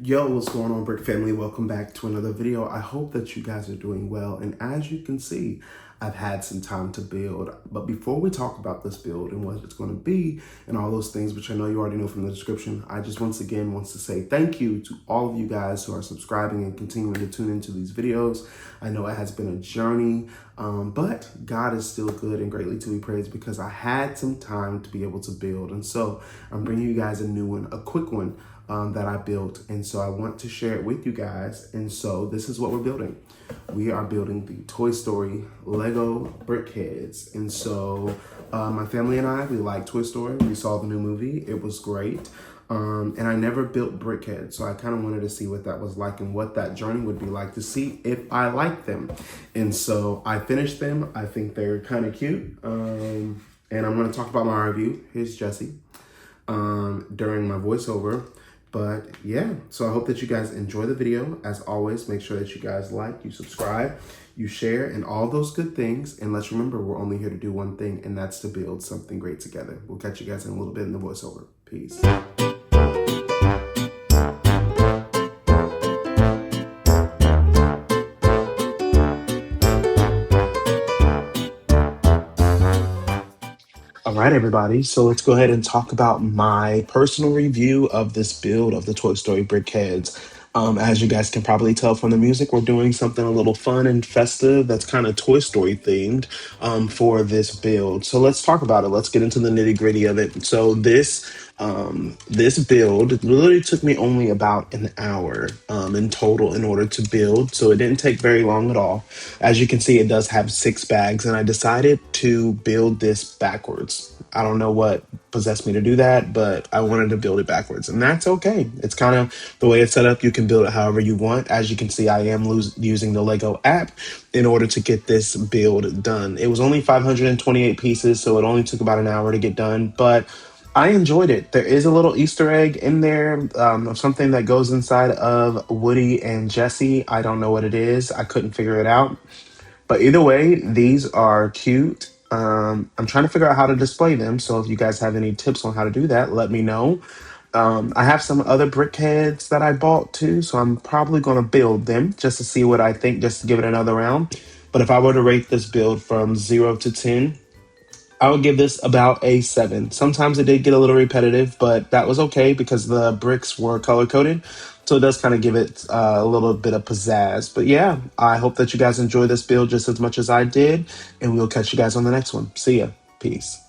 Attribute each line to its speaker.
Speaker 1: Yo, what's going on, Brick family? Welcome back to another video. I hope that you guys are doing well. And as you can see, I've had some time to build. But before we talk about this build and what it's going to be and all those things, which I know you already know from the description, I just once again wants to say thank you to all of you guys who are subscribing and continuing to tune into these videos. I know it has been a journey, but God is still good and greatly to be praised because I had some time to be able to build. And so I'm bringing you guys a new one, a quick one. That I built, and so I want to share it with you guys. And so this is what we're building. We are building the Toy Story Lego Brickheadz. And so my family and I, we like Toy Story. We saw the new movie. It was great. And I never built Brickheadz, so I kind of wanted to see what that was like and what that journey would be like to see if I like them. And so I finished them. I think they're kind of cute. And I'm going to talk about my review. Here's Jesse during my voiceover. But yeah, so I hope that you guys enjoy the video. As always, make sure that you guys like, you subscribe, you share, and all those good things. And let's remember, we're only here to do one thing, and that's to build something great together. We'll catch you guys in a little bit in the voiceover. Peace. All right, everybody. So let's go ahead and talk about my personal review of this build of the Toy Story Brickheadz. As you guys can probably tell from the music, we're doing something a little fun and festive that's kind of Toy Story themed for this build. So let's talk about it. Let's get into the nitty gritty of it. So this build literally took me only about an hour in total in order to build. So it didn't take very long at all. As you can see, it does have 6 bags, and I decided to build this backwards. I don't know what possessed me to do that, but I wanted to build it backwards, and that's okay. It's kind of the way it's set up. You can build it however you want. As you can see, I am using the Lego app in order to get this build done. It was only 528 pieces, so it only took about an hour to get done, but I enjoyed it. There is a little Easter egg in there of something that goes inside of Woody and Jesse. I don't know what it is. I couldn't figure it out. But either way, these are cute. I'm trying to figure out how to display them. So if you guys have any tips on how to do that, let me know. I have some other Brickheadz that I bought too. So I'm probably going to build them just to see what I think, just to give it another round. But if I were to rate this build from 0 to 10, I would give this about a 7. Sometimes it did get a little repetitive, but that was okay because the bricks were color coded. So it does kind of give it a little bit of pizzazz. But yeah, I hope that you guys enjoy this build just as much as I did. And we'll catch you guys on the next one. See ya. Peace.